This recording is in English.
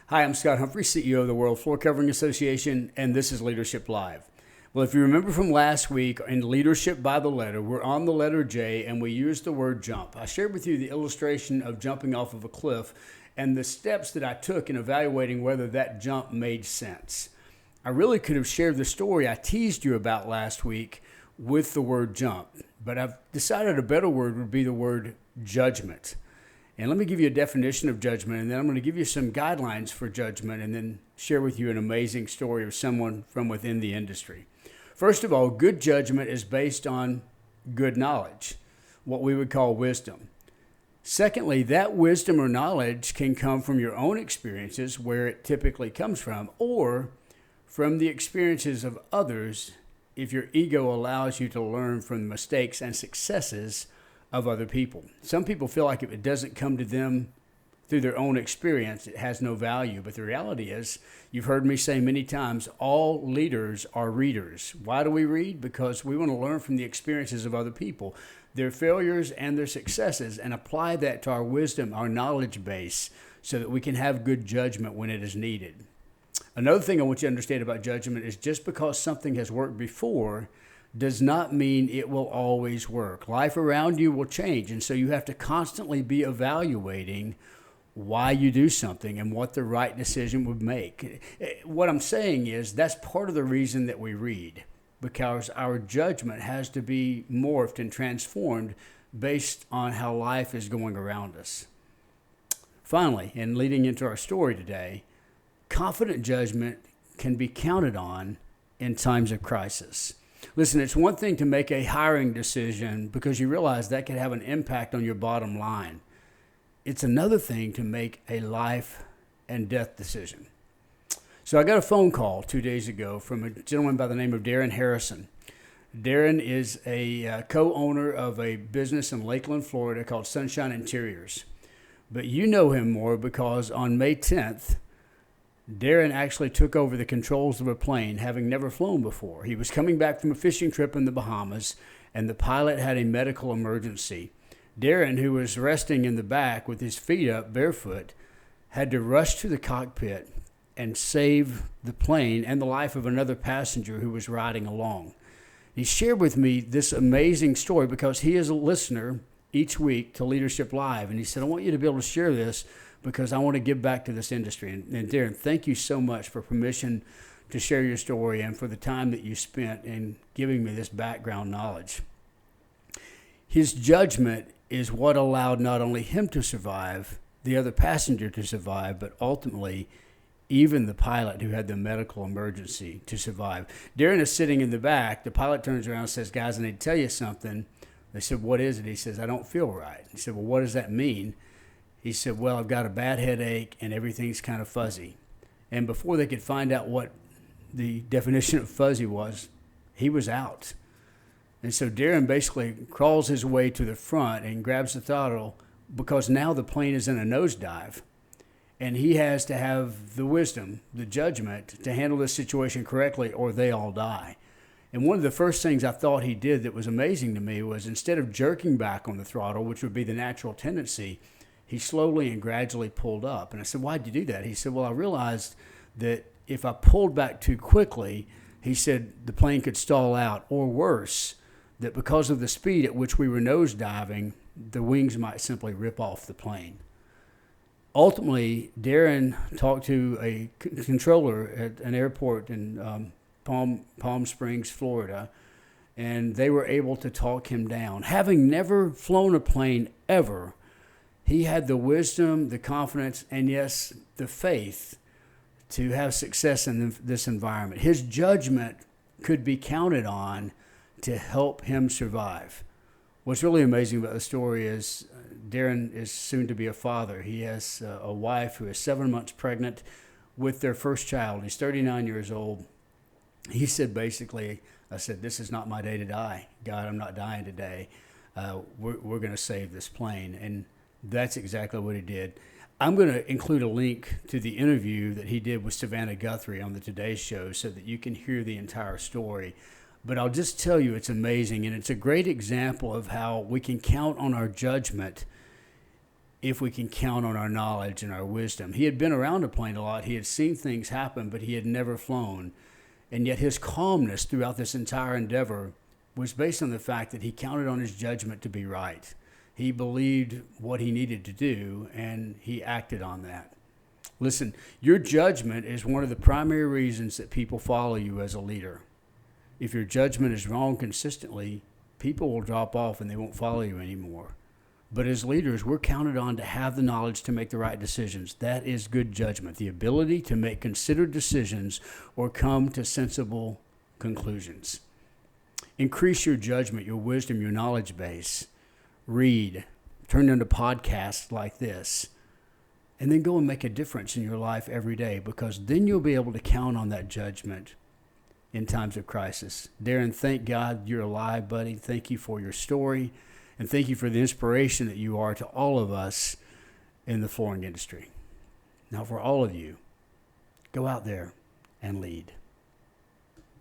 Hi, I'm Scott Humphrey, CEO of the World Floor Covering Association, and this is Leadership Live. Well, if you remember from last week in Leadership by the Letter, we're on the letter J and we used the word jump. I shared with you the illustration of jumping off of a cliff and the steps that I took in evaluating whether that jump made sense. I really could have shared the story I teased you about last week with the word jump, but I've decided a better word would be the word judgment. And let me give you a definition of judgment, and then I'm going to give you some guidelines for judgment, and then share with you an amazing story of someone from within the industry. First of all, good judgment is based on good knowledge, what we would call wisdom. Secondly, that wisdom or knowledge can come from your own experiences, where it typically comes from, or from the experiences of others, if your ego allows you to learn from the mistakes and successes of other people. Some people feel like if it doesn't come to them through their own experience, it has no value. But the reality is, you've heard me say many times, all leaders are readers. Why do we read? Because we want to learn from the experiences of other people, their failures and their successes, and apply that to our wisdom, our knowledge base, so that we can have good judgment when it is needed. Another thing I want you to understand about judgment is just because something has worked before does not mean it will always work. Life around you will change, and so you have to constantly be evaluating why you do something and what the right decision would make. What I'm saying is that's part of the reason that we read, because our judgment has to be morphed and transformed based on how life is going around us. Finally, and leading into our story today, confident judgment can be counted on in times of crisis. Listen, it's one thing to make a hiring decision because you realize that could have an impact on your bottom line. It's another thing to make a life and death decision. So I got a phone call 2 days ago from a gentleman by the name of Darren Harrison. Darren is a co-owner of a business in Lakeland, Florida called Sunshine Interiors. But you know him more because on May 10th, Darren actually took over the controls of a plane, having never flown before. He was coming back from a fishing trip in the Bahamas, and the pilot had a medical emergency. Darren, who was resting in the back with his feet up barefoot, had to rush to the cockpit and save the plane and the life of another passenger who was riding along. He shared with me this amazing story because he is a listener each week to Leadership Live, and he said, I want you to be able to share this because I want to give back to this industry. And Darren, thank you so much for permission to share your story and for the time that you spent in giving me this background knowledge. His judgment is what allowed not only him to survive, the other passenger to survive, but ultimately even the pilot who had the medical emergency to survive. Darren is sitting in the back. The pilot turns around and says, guys, I need to tell you something. They said, what is it? He says, I don't feel right. He said, well, what does that mean? He said, well, I've got a bad headache and everything's kind of fuzzy. And before they could find out what the definition of fuzzy was, he was out. And so Darren basically crawls his way to the front and grabs the throttle because now the plane is in a nosedive. And he has to have the wisdom, the judgment to handle this situation correctly or they all die. And one of the first things I thought he did that was amazing to me was instead of jerking back on the throttle, which would be the natural tendency, he slowly and gradually pulled up. And I said, why'd you do that? He said, well, I realized that if I pulled back too quickly, he said the plane could stall out, or worse, that because of the speed at which we were nosediving, the wings might simply rip off the plane. Ultimately, Darren talked to a controller at an airport in Palm Springs, Florida, and they were able to talk him down. Having never flown a plane ever, he had the wisdom, the confidence, and yes, the faith to have success in this environment. His judgment could be counted on to help him survive. What's really amazing about the story is Darren is soon to be a father. He has a wife who is 7 months pregnant with their first child. He's 39 years old. He said basically, I said, this is not my day to die. God, I'm not dying today. We're going to save this plane. And that's exactly what he did. I'm going to include a link to the interview that he did with Savannah Guthrie on the Today Show so that you can hear the entire story. But I'll just tell you it's amazing, and it's a great example of how we can count on our judgment if we can count on our knowledge and our wisdom. He had been around a plane a lot. He had seen things happen, but he had never flown. And yet his calmness throughout this entire endeavor was based on the fact that he counted on his judgment to be right. He believed what he needed to do, and he acted on that. Listen, your judgment is one of the primary reasons that people follow you as a leader. If your judgment is wrong consistently, people will drop off and they won't follow you anymore. But as leaders, we're counted on to have the knowledge to make the right decisions. That is good judgment, the ability to make considered decisions or come to sensible conclusions. Increase your judgment, your wisdom, your knowledge base. Read, turn into podcasts like this, and then go and make a difference in your life every day, because then you'll be able to count on that judgment in times of crisis. Darren, thank God you're alive, buddy. Thank you for your story, and thank you for the inspiration that you are to all of us in the flooring industry. Now, for all of you, go out there and lead.